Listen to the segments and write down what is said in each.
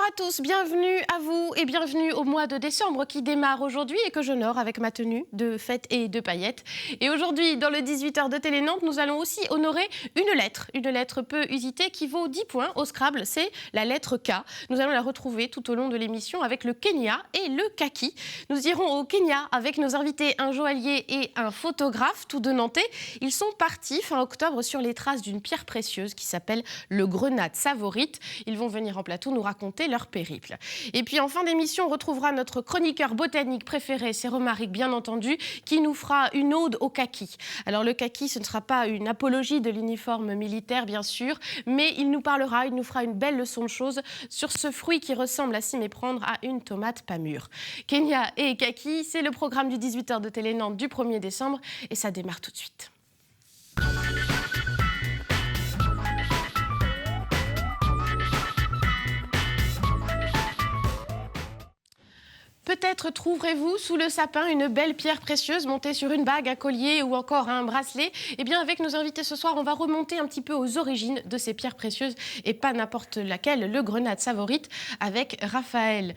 à tous, bienvenue à vous et bienvenue au mois de décembre qui démarre aujourd'hui et que j'honore avec ma tenue de fête et de paillettes. Et aujourd'hui, dans le 18h de Télé Nantes, nous allons aussi honorer une lettre peu usitée qui vaut 10 points au Scrabble, c'est la lettre K. Nous allons la retrouver tout au long de l'émission avec le Kenya et le kaki. Nous irons au Kenya avec nos invités, un joaillier et un photographe, tous deux nantais. Ils sont partis fin octobre sur les traces d'une pierre précieuse qui s'appelle le grenade savorite. Ils vont venir en plateau nous raconter leur périple. Et puis en fin d'émission, on retrouvera notre chroniqueur botanique préféré, c'est Romaric bien entendu, qui nous fera une ode au kaki. Alors le kaki, ce ne sera pas une apologie de l'uniforme militaire bien sûr, mais il nous fera une belle leçon de choses sur ce fruit qui ressemble à s'y méprendre à une tomate pas mûre. Kenya et kaki, c'est le programme du 18h de Télé Nantes du 1er décembre et ça démarre tout de suite. Peut-être trouverez-vous sous le sapin une belle pierre précieuse montée sur une bague, un collier ou encore un bracelet. Eh bien, avec nos invités ce soir, on va remonter un petit peu aux origines de ces pierres précieuses et pas n'importe laquelle, le grenade savorite, avec Raphaël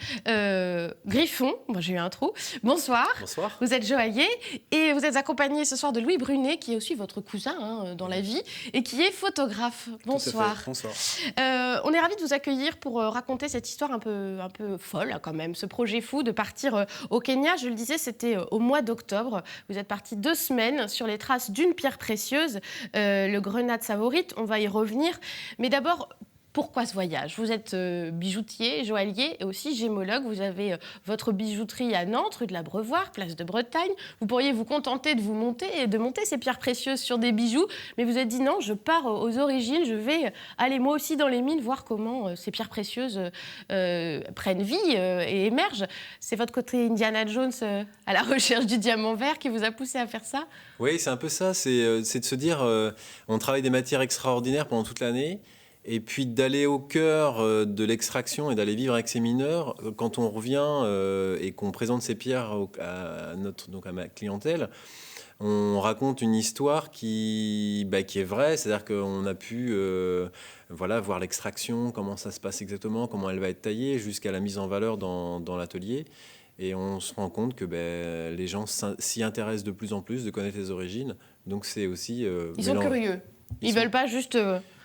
Griffon. Bon, j'ai eu un trou. Bonsoir. Bonsoir. Vous êtes joaillier et vous êtes accompagné ce soir de Louis Brunet, qui est aussi votre cousin dans la vie et qui est photographe. Bonsoir. Bonsoir. On est ravis de vous accueillir pour raconter cette histoire un peu folle quand même, ce projet fou de partir au Kenya. Je le disais, c'était au mois d'octobre. Vous êtes parti 2 semaines sur les traces d'une pierre précieuse, le grenade savorite. On va y revenir. Mais d'abord, pourquoi ce voyage? Vous êtes bijoutier, joaillier et aussi gémologue. Vous avez votre bijouterie à Nantes, rue de l'Abreuvoir, place de Bretagne. Vous pourriez vous contenter de monter ces pierres précieuses sur des bijoux. Mais vous êtes dit non, je pars aux origines. Je vais aller moi aussi dans les mines voir comment ces pierres précieuses prennent vie et émergent. C'est votre côté Indiana Jones à la recherche du diamant vert qui vous a poussé à faire ça? Oui, c'est un peu ça. C'est de se dire, on travaille des matières extraordinaires pendant toute l'année. Et puis d'aller au cœur de l'extraction et d'aller vivre avec ces mineurs, quand on revient et qu'on présente ces pierres à ma clientèle, on raconte une histoire qui est vraie, c'est-à-dire qu'on a pu voir l'extraction, comment ça se passe exactement, comment elle va être taillée, jusqu'à la mise en valeur dans l'atelier. Et on se rend compte que les gens s'y intéressent de plus en plus, de connaître les origines. Donc c'est aussi... Ils sont curieux. Ils veulent pas juste...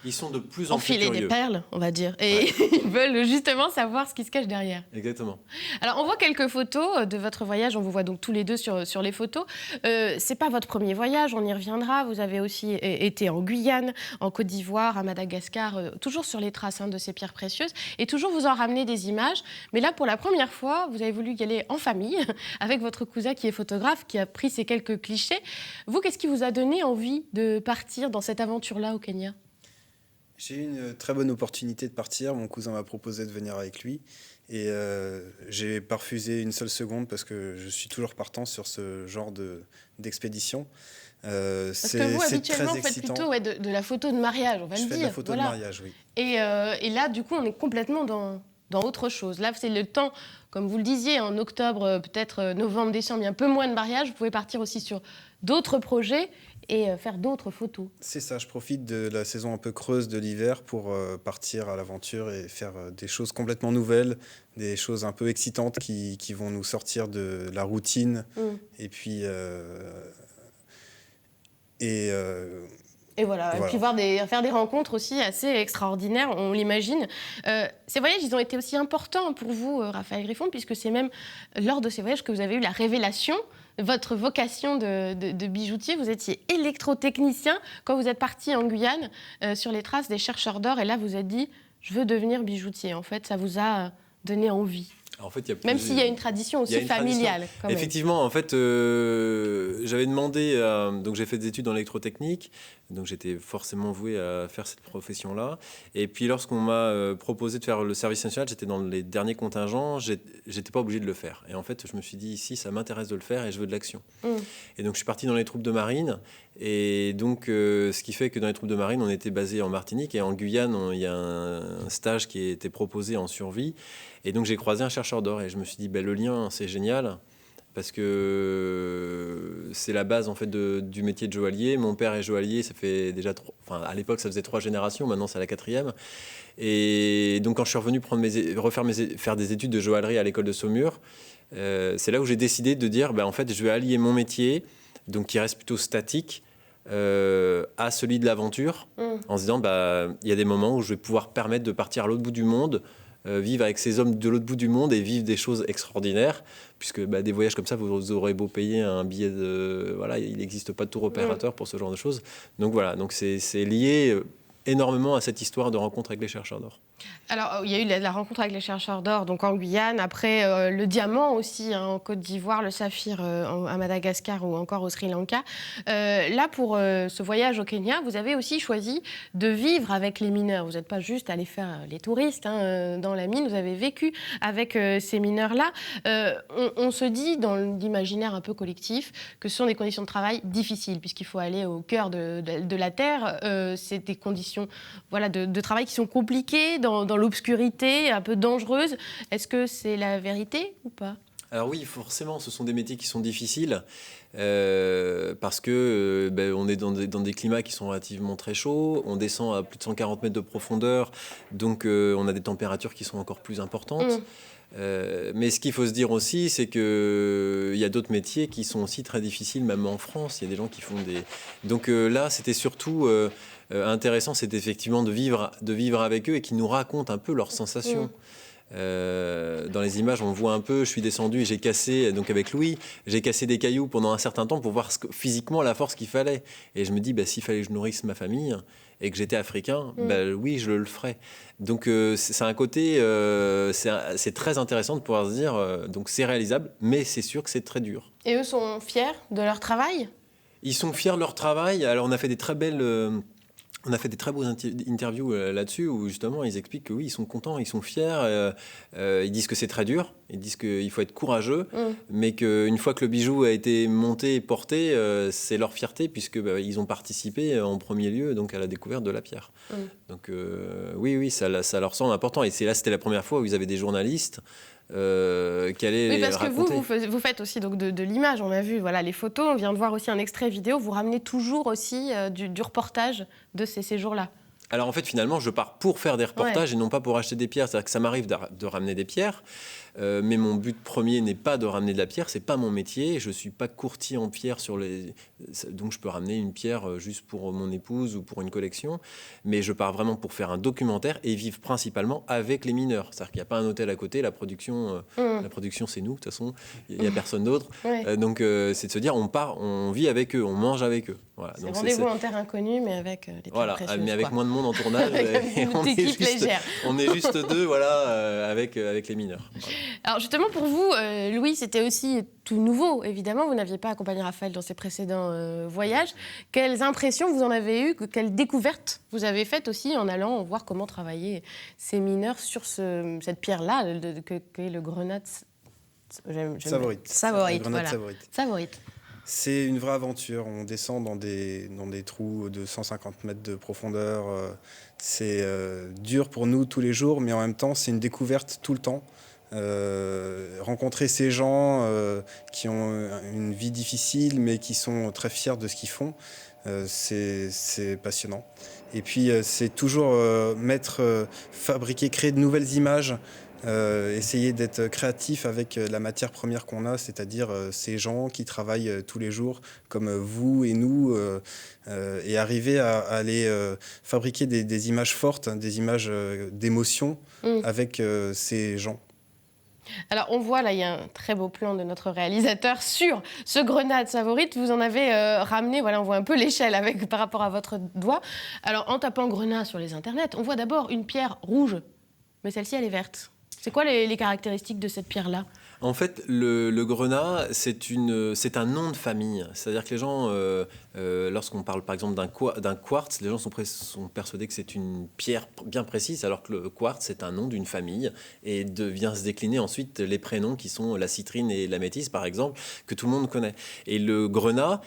Ils sont de plus en plus enfiler curieux. Des perles, on va dire. Et ouais. Ils veulent justement savoir ce qui se cache derrière. Exactement. Alors, on voit quelques photos de votre voyage. On vous voit donc tous les deux sur les photos. C'est pas votre premier voyage, on y reviendra. Vous avez aussi été en Guyane, en Côte d'Ivoire, à Madagascar, toujours sur les traces de ces pierres précieuses. Et toujours vous en ramenez des images. Mais là, pour la première fois, vous avez voulu y aller en famille, avec votre cousin qui est photographe, qui a pris ces quelques clichés. Vous, qu'est-ce qui vous a donné envie de partir dans cette aventure-là au Kenya ? J'ai eu une très bonne opportunité de partir. Mon cousin m'a proposé de venir avec lui. Et j'ai pas refusé une seule seconde parce que je suis toujours partant sur ce genre d'expédition. Parce que vous, habituellement, vous faites plutôt de la photo de mariage, on va le dire. Je fais de la photo de mariage, oui. Et là, du coup, on est complètement dans autre chose. Là, c'est le temps, comme vous le disiez, en octobre, peut-être novembre, décembre, il y a un peu moins de mariage. Vous pouvez partir aussi sur d'autres projets et faire d'autres photos. C'est ça, je profite de la saison un peu creuse de l'hiver pour partir à l'aventure et faire des choses complètement nouvelles, des choses un peu excitantes qui vont nous sortir de la routine. Et puis... Et voilà. Et puis faire des rencontres aussi assez extraordinaires, on l'imagine. Ces voyages, ils ont été aussi importants pour vous, Raphaël Griffon, puisque c'est même lors de ces voyages que vous avez eu la révélation de votre vocation de bijoutier. Vous étiez électrotechnicien quand vous êtes parti en Guyane sur les traces des chercheurs d'or. Et là, vous êtes dit, je veux devenir bijoutier. En fait, ça vous a donné envie. En fait, même s'il y a une tradition aussi familiale. Quand même. Effectivement, en fait, j'avais demandé, donc j'ai fait des études en électrotechnique, donc j'étais forcément voué à faire cette profession-là. Et puis lorsqu'on m'a proposé de faire le service national, j'étais dans les derniers contingents, j'étais pas obligé de le faire. Et en fait, je me suis dit, ici, ça m'intéresse de le faire et je veux de l'action. Et donc je suis parti dans les troupes de marine. Et donc, ce qui fait que dans les troupes de marine, on était basé en Martinique et en Guyane, il y a un stage qui était proposé en survie. Et donc j'ai croisé un chercheur d'or et je me suis dit, le lien, c'est génial. parce que c'est la base en fait du métier de joaillier. Mon père est joaillier, ça fait déjà à l'époque ça faisait 3 générations, maintenant c'est la 4e. Et donc quand je suis revenu faire des études de joaillerie à l'école de Saumur, c'est là où j'ai décidé de dire en fait je vais allier mon métier, donc qui reste plutôt statique, à celui de l'aventure, en se disant il y a des moments où je vais pouvoir permettre de partir à l'autre bout du monde, vivre avec ces hommes de l'autre bout du monde et vivre des choses extraordinaires, puisque des voyages comme ça, vous aurez beau payer un billet il n'existe pas de tour opérateur pour ce genre de choses. Donc voilà, donc c'est lié énormément à cette histoire de rencontre avec les chercheurs d'or. Alors, il y a eu la rencontre avec les chercheurs d'or, donc en Guyane, après le diamant aussi en Côte d'Ivoire, le saphir à Madagascar ou encore au Sri Lanka. Là, pour ce voyage au Kenya, vous avez aussi choisi de vivre avec les mineurs. Vous n'êtes pas juste allé faire les touristes dans la mine, vous avez vécu avec ces mineurs-là. On se dit, dans l'imaginaire un peu collectif, que ce sont des conditions de travail difficiles, puisqu'il faut aller au cœur de la terre. C'est des conditions de travail qui sont compliquées, dans l'obscurité, un peu dangereuse. Est-ce que c'est la vérité ou pas ? Alors oui, forcément, ce sont des métiers qui sont difficiles parce que on est dans des climats qui sont relativement très chauds. On descend à plus de 140 mètres de profondeur, donc on a des températures qui sont encore plus importantes. Mais ce qu'il faut se dire aussi, c'est qu'il y a d'autres métiers qui sont aussi très difficiles, même en France. Il y a des gens qui font des... Donc là, c'était surtout... intéressant, c'est effectivement de vivre avec eux et qu'ils nous racontent un peu leurs sensations. Dans les images, on voit un peu, je suis descendu et j'ai cassé, donc avec Louis, j'ai cassé des cailloux pendant un certain temps pour voir physiquement la force qu'il fallait. Et je me dis, s'il fallait que je nourrisse ma famille et que j'étais africain, oui, je le ferais. Donc c'est un côté, c'est très intéressant de pouvoir se dire, donc c'est réalisable, mais c'est sûr que c'est très dur. Et eux sont fiers de leur travail ? Ils sont fiers de leur travail. Alors on a fait des très belles... On a fait des très beaux interviews là-dessus où justement ils expliquent que oui, ils sont contents, ils sont fiers, ils disent que c'est très dur, ils disent qu'il faut être courageux, mais qu'une fois que le bijou a été monté et porté, c'est leur fierté puisque ils ont participé en premier lieu donc à la découverte de la pierre. Donc oui, ça leur semble important et c'était la première fois où ils avaient des journalistes qui allaient parce raconter. Que vous faites aussi donc de l'image, on a vu les photos, on vient de voir aussi un extrait vidéo, vous ramenez toujours aussi du reportage de ces séjours-là. Alors en fait finalement je pars pour faire des reportages et non pas pour acheter des pierres, c'est-à-dire que ça m'arrive de ramener des pierres, mais mon but premier n'est pas de ramener de la pierre, c'est pas mon métier, je suis pas courtier en pierre donc je peux ramener une pierre juste pour mon épouse ou pour une collection, mais je pars vraiment pour faire un documentaire et vivre principalement avec les mineurs, c'est-à-dire qu'il n'y a pas un hôtel à côté, la production c'est nous de toute façon, il n'y a personne d'autre, donc c'est de se dire on vit avec eux, on mange avec eux. Voilà, c'est donc rendez-vous en terre inconnue mais avec les pierres précieuses. Mais avec moins de monde en tournage et on est juste deux avec les mineurs. Voilà. Alors justement pour vous, Louis, c'était aussi tout nouveau, évidemment. Vous n'aviez pas accompagné Raphaël dans ses précédents voyages. Quelles impressions vous en avez eues, quelles découvertes vous avez faites aussi en allant voir comment travaillaient ces mineurs sur cette pierre-là, qu'est le grenat Savorite. Savorite. C'est une vraie aventure. On descend dans des trous de 150 mètres de profondeur. C'est dur pour nous tous les jours, mais en même temps, c'est une découverte tout le temps. Rencontrer ces gens qui ont une vie difficile, mais qui sont très fiers de ce qu'ils font, c'est passionnant. Et puis, c'est toujours fabriquer, créer de nouvelles images. Essayer d'être créatif avec la matière première qu'on a, c'est-à-dire ces gens qui travaillent tous les jours comme vous et nous, et arriver à aller fabriquer des images fortes, des images d'émotion avec ces gens. Alors on voit là, il y a un très beau plan de notre réalisateur sur ce grenat Savorite. Vous en avez ramené, on voit un peu l'échelle par rapport à votre doigt. Alors en tapant grenat sur les internets, on voit d'abord une pierre rouge, mais celle-ci elle est verte. C'est quoi les caractéristiques de cette pierre-là ? En fait, le grenat, c'est un nom de famille. C'est-à-dire que les gens, lorsqu'on parle par exemple d'un quartz, les gens sont persuadés que c'est une pierre bien précise, alors que le quartz, c'est un nom d'une famille et vient se décliner ensuite les prénoms qui sont la citrine et la métisse, par exemple, que tout le monde connaît. Et le grenat,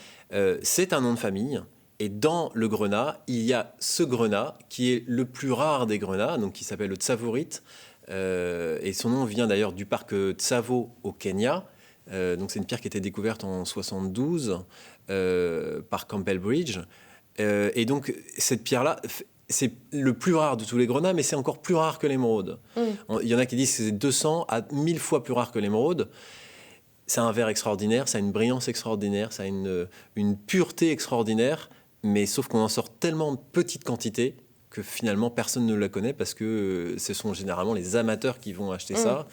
c'est un nom de famille. Et dans le grenat, il y a ce grenat qui est le plus rare des grenats, donc qui s'appelle le Savorite. Et son nom vient d'ailleurs du parc Tsavo au Kenya. Donc c'est une pierre qui a été découverte en 72 par Campbell Bridge. Et donc cette pierre-là, c'est le plus rare de tous les grenats, mais c'est encore plus rare que l'émeraude. Il y en a qui disent que c'est 200 à 1000 fois plus rare que l'émeraude. Ça a un verre extraordinaire, ça a une brillance extraordinaire, ça a une pureté extraordinaire, mais sauf qu'on en sort tellement de petites quantités que finalement personne ne la connaît parce que ce sont généralement les amateurs qui vont acheter ça.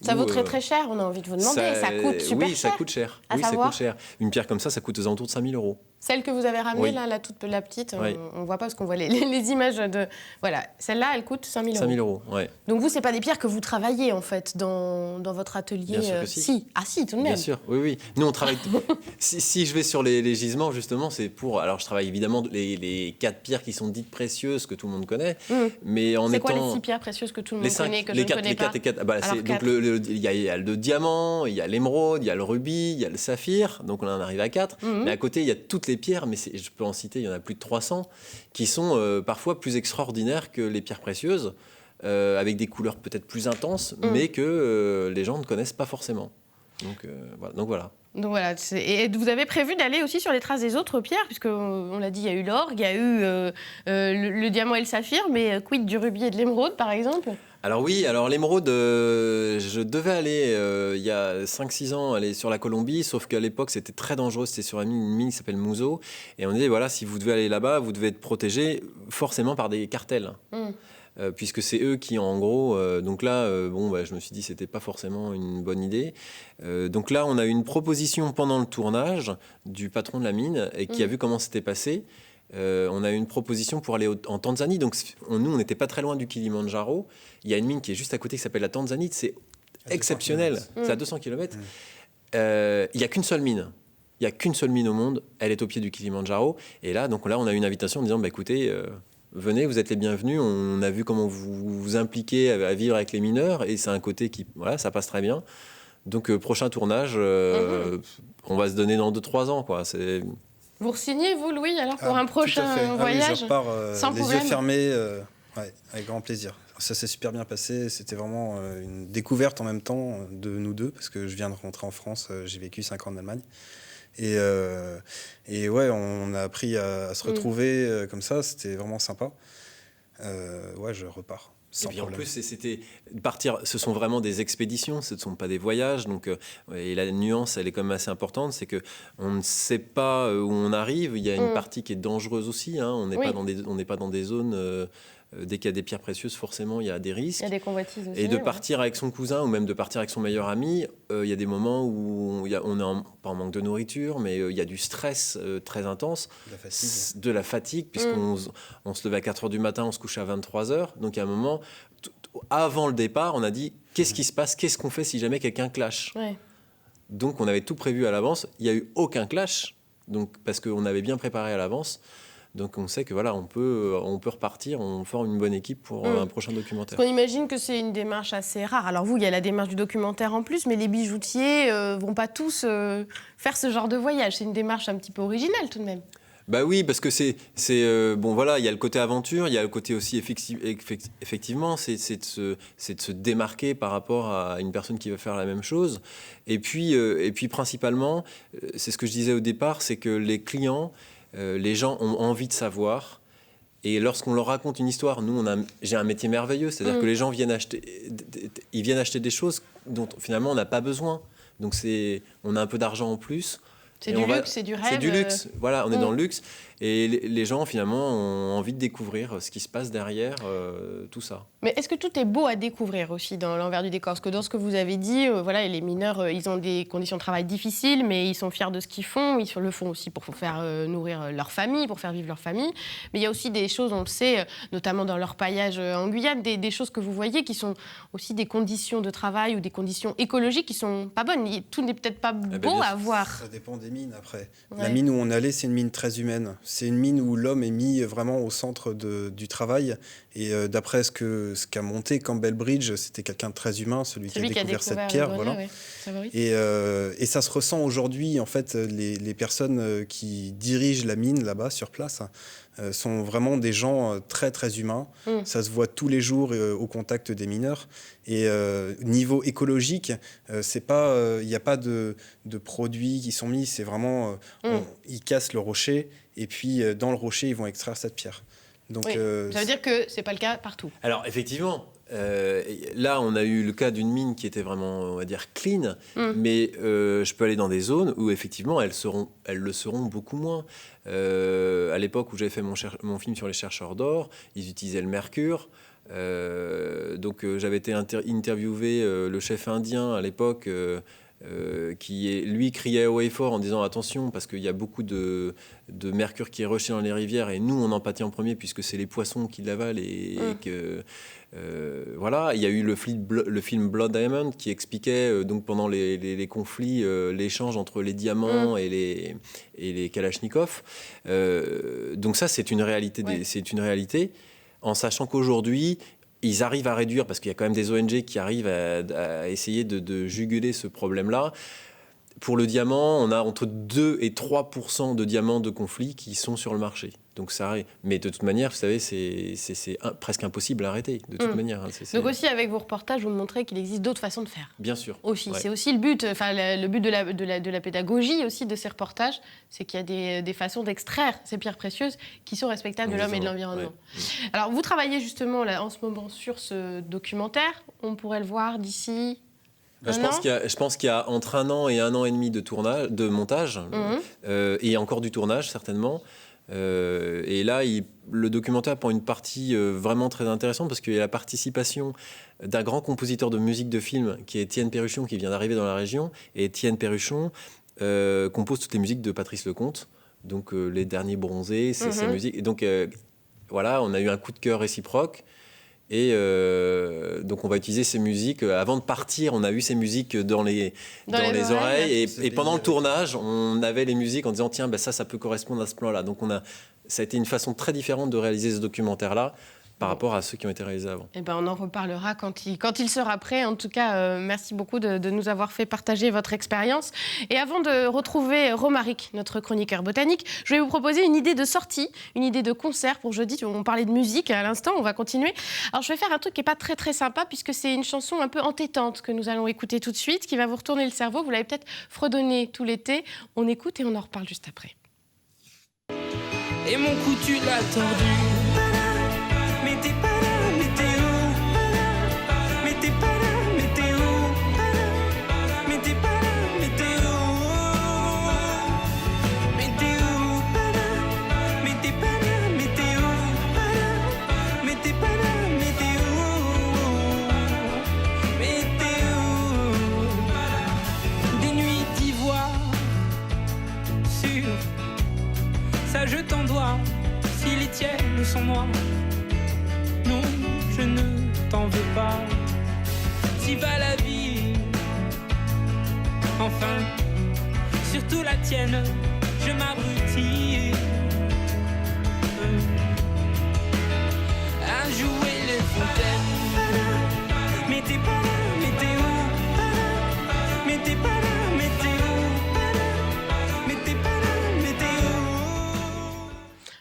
Ça vaut très très cher, on a envie de vous demander. Ça coûte super cher. Oui, ça coûte cher. Ça coûte cher. Une pierre comme ça coûte aux alentours de 5 000 €. Celle que vous avez ramenée, là, la petite, on ne voit pas parce qu'on voit les images de... Voilà, celle-là, elle coûte 5 000 €. 5 000 €, oui. Donc vous, ce n'est pas des pierres que vous travaillez, en fait, dans votre atelier. Bien sûr que si. Ah si, tout de même. Bien sûr, oui. Nous, on travaille... si je vais sur les gisements, justement, c'est pour... Alors, je travaille évidemment les 4 pierres qui sont dites précieuses, que tout le monde connaît, mais en étant... C'est quoi les 6 pierres précieuses que tout le monde connaît, que je ne connais pas? Les 4. Donc, il y a le diamant, il y a l'émeraude, il y a le rubis, il y a le saphir, donc on en arrive à 4. Mais à côté, il y a toutes les pierres, mais je peux en citer, il y en a plus de 300, qui sont parfois plus extraordinaires que les pierres précieuses, avec des couleurs peut-être plus intenses, mais que les gens ne connaissent pas forcément. Donc voilà. Donc voilà, et vous avez prévu d'aller aussi sur les traces des autres pierres, puisqu'on l'a dit, il y a eu l'orgue, il y a eu le diamant et le saphir, mais quid du rubis et de l'émeraude, par exemple? Alors oui, l'émeraude, je devais aller, il y a 5-6 ans, aller sur la Colombie, sauf qu'à l'époque, c'était très dangereux, c'était sur une mine qui s'appelle Muzo, et on disait, voilà, si vous devez aller là-bas, vous devez être protégé forcément par des cartels. Puisque c'est eux qui, en gros... donc là, je me suis dit que ce n'était pas forcément une bonne idée. Donc là, on a eu une proposition pendant le tournage du patron de la mine et qui a vu comment c'était passé. On a eu une proposition pour aller en Tanzanie. Donc nous, on n'était pas très loin du Kilimandjaro. Il y a une mine qui est juste à côté qui s'appelle la Tanzanite. C'est exceptionnel. C'est à 200 km. Il n'y a qu'une seule mine. Il n'y a qu'une seule mine au monde. Elle est au pied du Kilimandjaro. Et là, on a eu une invitation en disant, écoutez... venez, vous êtes les bienvenus. On a vu comment vous vous impliquez à vivre avec les mineurs et c'est un côté qui, ça passe très bien. Donc, prochain tournage, on va se donner dans 2-3 ans, quoi. Vous re-signez, vous, Louis, alors pour un prochain Oui, voyage? je repars sans les problème. yeux fermés, avec grand plaisir. Ça s'est super bien passé. C'était vraiment une découverte en même temps de nous deux parce que je viens de rentrer en France. J'ai vécu 5 ans en Allemagne. Et ouais, on a appris à se retrouver comme ça, c'était vraiment sympa. Je repars. Et puis en plus, c'était partir. Ce sont vraiment des expéditions, ce ne sont pas des voyages. Donc, et la nuance, elle est quand même assez importante, c'est que on ne sait pas où on arrive. Il y a une partie qui est dangereuse aussi. On n'est pas dans des zones. Dès qu'il y a des pierres précieuses, forcément, il y a des risques. Il y a des convoitises aussi. Et de partir avec son cousin ou même de partir avec son meilleur ami, il y a des moments où on est pas en manque de nourriture, mais il y a du stress très intense. De la fatigue, puisqu'on se levait à 4 h du matin, on se couchait à 23 h. Donc, il y a un moment, avant le départ, on a dit qu'est-ce qui se passe? Qu'est-ce qu'on fait si jamais quelqu'un clash? Donc, on avait tout prévu à l'avance. Il n'y a eu aucun clash, parce qu'on avait bien préparé à l'avance. Donc on sait que on peut repartir, on forme une bonne équipe pour un prochain documentaire. Parce qu'on imagine que c'est une démarche assez rare. Alors vous, il y a la démarche du documentaire en plus, mais les bijoutiers vont pas tous faire ce genre de voyage. C'est une démarche un petit peu originale tout de même. Bah oui, parce que il y a le côté aventure, il y a le côté aussi effectivement, c'est de se démarquer par rapport à une personne qui va faire la même chose. Et puis principalement, c'est ce que je disais au départ, c'est que les clients, les gens ont envie de savoir. Et lorsqu'on leur raconte une histoire, j'ai un métier merveilleux, c'est-à-dire que les gens viennent acheter des choses dont finalement on n'a pas besoin. Donc on a un peu d'argent en plus. C'est du luxe, c'est du rêve. C'est du luxe, voilà, on est dans le luxe. Et les gens, finalement, ont envie de découvrir ce qui se passe derrière tout ça. Mais est-ce que tout est beau à découvrir aussi dans l'envers du décor? Parce que dans ce que vous avez dit, les mineurs, ils ont des conditions de travail difficiles, mais ils sont fiers de ce qu'ils font. Ils le font aussi pour faire nourrir leur famille, pour faire vivre leur famille. Mais il y a aussi des choses, on le sait, notamment dans leur paillage en Guyane, des choses que vous voyez qui sont aussi des conditions de travail ou des conditions écologiques qui sont pas bonnes. Tout n'est peut-être pas beau à voir. Ça dépend des mines, après. La mine où on allait, c'est une mine très humaine. C'est une mine où l'homme est mis vraiment au centre du travail. Et d'après ce qu'a monté Campbell Bridge, c'était quelqu'un de très humain, celui qui a découvert cette pierre. Et ça se ressent aujourd'hui, en fait, les personnes qui dirigent la mine là-bas, sur place, sont vraiment des gens très très humains. Ça se voit tous les jours au contact des mineurs. Et niveau écologique, il n'y a pas de produits qui sont mis, c'est vraiment, ils cassent le rocher et puis dans le rocher, ils vont extraire cette pierre. Donc, ça veut dire que c'est pas le cas partout. Alors effectivement, là on a eu le cas d'une mine qui était vraiment, on va dire, clean, mais je peux aller dans des zones où effectivement elles le seront beaucoup moins. À l'époque où j'avais fait mon film sur les chercheurs d'or, ils utilisaient le mercure. Donc j'avais été interviewé le chef indien à l'époque lui criait haut et fort en disant attention parce qu'il y a beaucoup de mercure qui est rejeté dans les rivières et nous on en pâtit en premier puisque c'est les poissons qui l'avalent et que voilà. Il y a eu le film Blood Diamond qui expliquait donc pendant les conflits l'échange entre les diamants et les kalachnikovs. Donc ça c'est une réalité, c'est une réalité, en sachant qu'aujourd'hui ils arrivent à réduire, parce qu'il y a quand même des ONG qui arrivent à essayer de juguler ce problème-là. Pour le diamant, on a entre 2 et 3% de diamants de conflit qui sont sur le marché. Donc ça arrive. Mais de toute manière, vous savez, c'est presque impossible à arrêter, de toute manière. Donc aussi, avec vos reportages, vous montrez qu'il existe d'autres façons de faire. Bien sûr. Aussi. Ouais. C'est aussi le but, le but de la pédagogie aussi de ces reportages, c'est qu'il y a des façons d'extraire ces pierres précieuses qui sont respectables de l'homme et de l'environnement. Ouais. Alors, vous travaillez justement là, en ce moment sur ce documentaire. On pourrait le voir d'ici... Je pense qu'il y a entre 1 an et 1 an et demi de montage, et encore du tournage certainement. Et là, le documentaire prend une partie vraiment très intéressante parce qu'il y a la participation d'un grand compositeur de musique de film qui est Étienne Perruchon, qui vient d'arriver dans la région. Et Étienne Perruchon compose toutes les musiques de Patrice Lecomte, donc Les Derniers Bronzés, c'est sa musique. Et donc voilà, on a eu un coup de cœur réciproque. Et donc on va utiliser ces musiques. Avant de partir, on a eu ces musiques dans les oreilles. Et pendant le tournage, on avait les musiques en disant tiens, ça peut correspondre à ce plan-là. Donc ça a été une façon très différente de réaliser ce documentaire-là par rapport à ceux qui ont été réalisés avant. Eh ben, on en reparlera quand il sera prêt. En tout cas, merci beaucoup de nous avoir fait partager votre expérience. Et avant de retrouver Romaric, notre chroniqueur botanique, je vais vous proposer une idée de sortie, une idée de concert pour jeudi. On parlait de musique à l'instant, on va continuer. Alors, je vais faire un truc qui n'est pas très, très sympa, puisque c'est une chanson un peu entêtante que nous allons écouter tout de suite, qui va vous retourner le cerveau. Vous l'avez peut-être fredonné tout l'été. On écoute et on en reparle juste après. Et mon cou, tu l'as tordu. Mais t'es pas là, mais t'es où? Mais t'es pas là, mais t'es où? Mais t'es pas là, mais t'es où? Mais t'es où? Mais t'es pas là, mais t'es où? Mais t'es pas là, mais t'es où? Mais t'es où? Des nuits d'ivoire sur ça je t'en dois, si les tiennes sont noires. Non, je ne t'en veux pas. Si va la vie, enfin, surtout la tienne, je m'abrutis à jouer les fontaines. Mais t'es pas là, mais t'es où? Mais t'es pas là, mais t'es où? Mais t'es pas là, mais t'es où?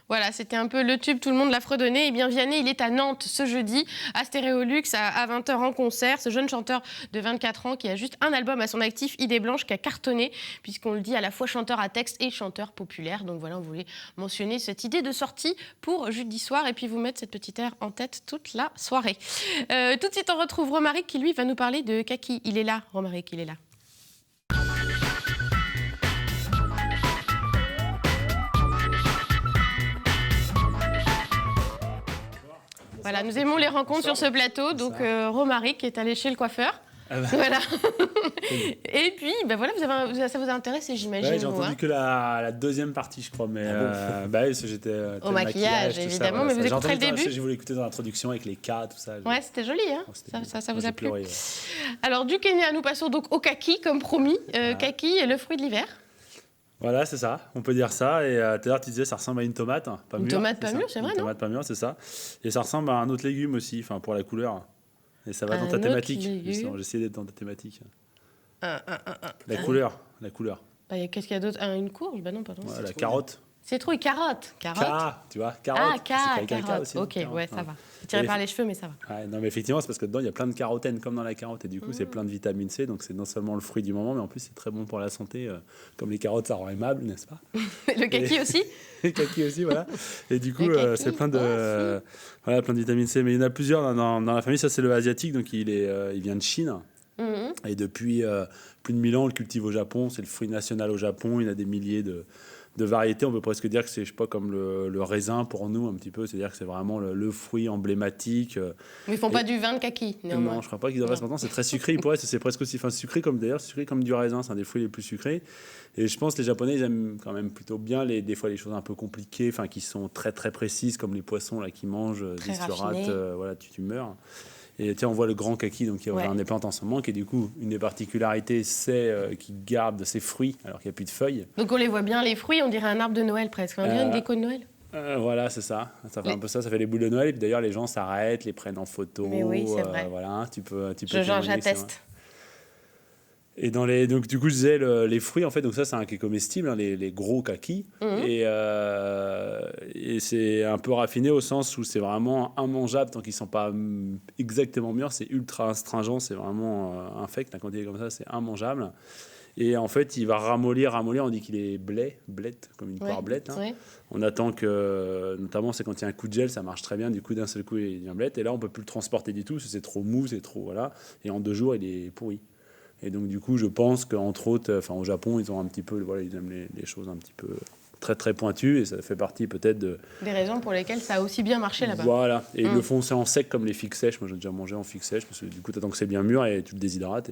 Voilà, c'était un peu le tube, tout le monde l'a fredonné. Et bien Vianney, il est à Nantes ce jeudi, à Stéréolux, à 20h en concert. Ce jeune chanteur de 24 ans qui a juste un album à son actif, Idée Blanche, qui a cartonné, puisqu'on le dit, à la fois chanteur à texte et chanteur populaire. Donc voilà, on voulait mentionner cette idée de sortie pour jeudi soir et puis vous mettre cette petite air en tête toute la soirée. Tout de suite, on retrouve Romaric qui, lui, va nous parler de Kaki. Il est là, Romaric, il est là. Voilà, nous aimons les rencontres sur ce plateau. Donc Romaric est allé chez le coiffeur. Ah bah. Voilà. Et puis, voilà, ça vous a intéressé, j'imagine. Ouais, j'ai entendu que la deuxième partie, je crois. Mais j'étais au maquillage, évidemment. Mais vous écouterez le début. J'ai voulu écouter dans l'introduction avec les cas, tout ça. Ouais, c'était joli. Hein. Ça vous a plu. Pleuré, ouais. Alors, du Kenya, nous passons donc au kaki, comme promis. Kaki est le fruit de l'hiver. Voilà, c'est ça, on peut dire ça. Et tout à l'heure, tu disais, ça ressemble à une tomate, pas mûre. Une tomate pas mûre, c'est vrai, non? Une tomate pas mûre, c'est ça. Et ça ressemble à un autre légume aussi, pour la couleur. Et ça va dans ta thématique. J'essaie d'être dans ta thématique. La couleur. Qu'est-ce qu'il y a d'autre? Une courge? Bah non, pardon. Ouais, la carotte. Citrouille, carotte. Carotte. Tu vois, carotte. Ah, C'est pas carotte. aussi, Ok, carotte. ouais, ça va. Tiré par les cheveux, mais ça va. Ouais, non, mais effectivement, c'est parce que dedans, il y a plein de carotène, comme dans la carotte. Et du coup, c'est plein de vitamine C. Donc, c'est non seulement le fruit du moment, mais en plus, c'est très bon pour la santé. Comme les carottes, ça rend aimable, n'est-ce pas? Le kaki aussi. Le kaki aussi, voilà. Et du coup, c'est plein de vitamine C. Mais il y en a plusieurs dans la famille. Ça, c'est le asiatique. Donc, il vient de Chine. Et depuis plus de 1000 ans, on le cultive au Japon. C'est le fruit national au Japon. Il y a des milliers de variétés. On peut presque dire que c'est, je sais pas, comme le raisin pour nous, un petit peu. C'est-à-dire que c'est vraiment le fruit emblématique. Mais ils font pas du vin de kaki, néanmoins. Non, je crois pas qu'ils en fassent maintenant. C'est très sucré. Il pourrait, c'est presque aussi sucré comme du raisin. C'est un des fruits les plus sucrés. Et je pense que les Japonais, ils aiment quand même plutôt bien des fois les choses un peu compliquées, qui sont très très précises, comme les poissons là qui mangent, très si tu rates, raffiné. voilà, tu meurs. Et tiens, on voit le grand kaki, donc il y a un des plantes en ce moment, qui est du coup une des particularités, c'est qu'il garde ses fruits alors qu'il n'y a plus de feuilles. Donc on les voit bien, les fruits, on dirait un arbre de Noël presque. On dirait une déco de Noël. Voilà, c'est ça. Ça fait un peu ça fait les boules de Noël. Et puis d'ailleurs, les gens s'arrêtent, les prennent en photo. Mais oui, c'est vrai. Voilà, tu peux J'atteste. Et donc du coup, je disais les fruits, en fait, donc ça, c'est un qui est comestible, hein, les gros kakis. Et c'est un peu raffiné au sens où c'est vraiment immangeable tant qu'ils sont pas exactement mûrs. C'est ultra astringent, c'est vraiment infect. Quand il est comme ça, c'est immangeable. Et en fait, il va ramollir. On dit qu'il est blette, comme une poire blette. Hein. On attend que, notamment, c'est quand il y a un coup de gel, ça marche très bien. Du coup, d'un seul coup, il devient blette. Et là, on peut plus le transporter du tout, parce que c'est trop mou, c'est trop voilà. Et en 2 jours, il est pourri. Et donc, du coup, je pense qu'entre autres, au Japon, ils ont un petit peu, ils aiment les choses un petit peu très, très pointues. Et ça fait partie peut-être des raisons pour lesquelles ça a aussi bien marché là-bas. Voilà. Et ils le font en sec comme les figues sèches. Moi, j'ai déjà mangé en figues sèches, parce que du coup, tu attends que c'est bien mûr et tu le déshydrates.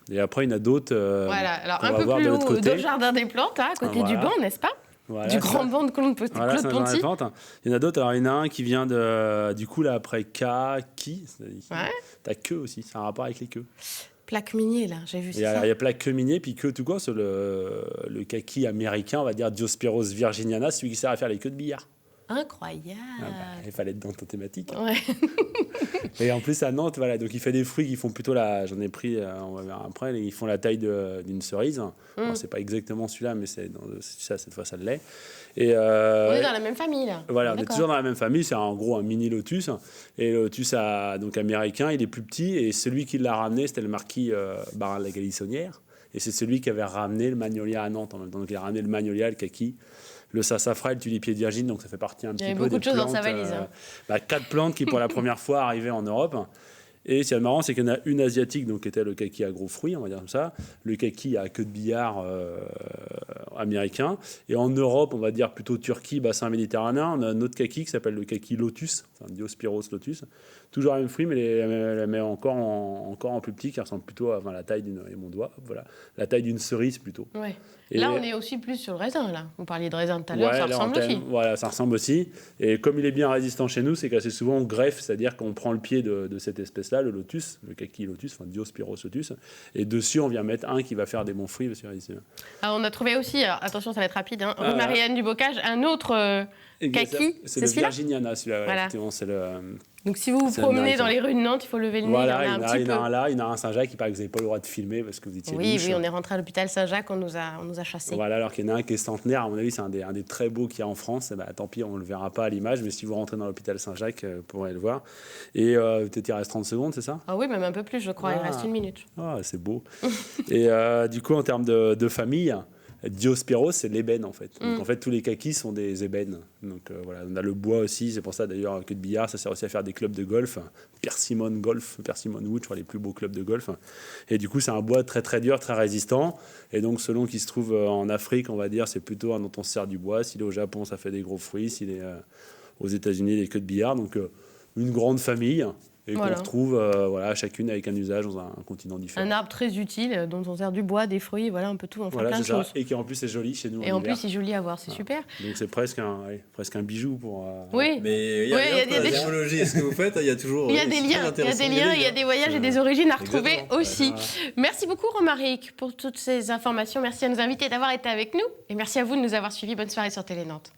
Et après, il y en a d'autres. Voilà. Alors, un peu plus haut, dans le jardin des plantes, à côté du banc, n'est-ce pas? Voilà, du grand banc de Claude Ponty. Il y en a d'autres. Alors, il y en a un qui vient du coup, là, après Kaki. T'as queue aussi. C'est un rapport avec les queues. Plaque minier, là, j'ai vu ça. Il y a plaque minier, puis queue tout court, c'est le kaki américain, on va dire Diospyros virginiana, celui qui sert à faire les queues de billard. Incroyable. Il fallait être dans ta thématique. Ouais. Et en plus, à Nantes, voilà, donc il fait des fruits qui font plutôt j'en ai pris, on va voir après, ils font la taille d'une cerise. Alors, c'est pas exactement celui-là, mais ça, cette fois, ça l'est. Et, on est dans la même famille, là. Voilà, on est toujours dans la même famille. C'est en gros un mini lotus. Et le lotus donc américain, il est plus petit. Et celui qui l'a ramené, c'était le marquis Barin de la Galissonnière. Et c'est celui qui avait ramené le magnolia à Nantes en même temps. Donc il a ramené le magnolia, le kaki, le sassafras, le tulipier de Virginie. Donc ça fait partie un petit peu des plantes. Il y avait beaucoup de choses dans sa valise. 4 plantes qui, pour la première fois, arrivaient en Europe. Et ce qui est marrant, c'est qu'il y en a une asiatique, donc qui était le kaki à gros fruits, on va dire comme ça, le kaki à queue de billard américain. Et en Europe, on va dire plutôt Turquie, bassin méditerranéen, on a un autre kaki qui s'appelle le kaki lotus, enfin Diospyros lotus. Toujours le même fruit, mais encore en plus petit, qui ressemble plutôt à la taille mon doigt, voilà, la taille d'une cerise plutôt. Ouais. Là, on est aussi plus sur le raisin. Là. Vous parliez de raisin tout à l'heure, ça ressemble aussi. Voilà, ça ressemble aussi. Et comme il est bien résistant chez nous, c'est qu'assez souvent on greffe, c'est-à-dire qu'on prend le pied de cette espèce-là, le lotus, le kaki lotus, enfin Diospyros lotus, et dessus on vient mettre un qui va faire des bons fruits. Parce que, alors, on a trouvé aussi, attention, ça va être rapide, hein, rue Marianne du Bocage, un autre kaki. C'est le Virginiana, celui-là. Voilà. C'est le. Donc si vous vous promenez dans les rues de Nantes, il faut lever le nez. Voilà, il y en a un là, il y en a un à Saint-Jacques, il paraît que vous n'avez pas le droit de filmer parce que vous étiez louche. Oui, on est rentré à l'hôpital Saint-Jacques, on nous a chassés. Voilà, alors qu'il y en a un qui est centenaire, à mon avis, c'est un des très beaux qu'il y a en France. Tant pis, on ne le verra pas à l'image, mais si vous rentrez dans l'hôpital Saint-Jacques, vous pourrez le voir. Et peut-être il reste 30 secondes, c'est ça? Ah oui, même un peu plus, je crois, il reste 1 minute. Ah, c'est beau. Et du coup, en termes de famille, Diospyros, c'est l'ébène en fait. Donc en fait, tous les kakis sont des ébènes. Donc voilà, on a le bois aussi, c'est pour ça d'ailleurs que de billard, ça sert aussi à faire des clubs de golf. Persimmon Wood, je crois les plus beaux clubs de golf. Et du coup, c'est un bois très très dur, très résistant. Et donc selon qu'il se trouve en Afrique, on va dire, c'est plutôt un dont on se sert du bois. S'il est au Japon, ça fait des gros fruits. S'il est aux États-Unis, des queues de billard. Donc une grande famille. Et qu'on retrouve chacune avec un usage dans un continent différent. Un arbre très utile dont on sert du bois, des fruits, voilà, on peut tout en faire plein de choses. Et qui en plus est joli chez nous. Et en plus, c'est joli à voir, c'est super. Donc c'est presque un bijou pour. Oui. Mais il y a des étymologies. Ce que vous faites, il y a toujours. Il y a des liens, il y a des voyages et des origines à retrouver aussi. Merci beaucoup Romaric pour toutes ces informations. Merci à nos invités d'avoir été avec nous et merci à vous de nous avoir suivis. Bonne soirée sur Télé Nantes.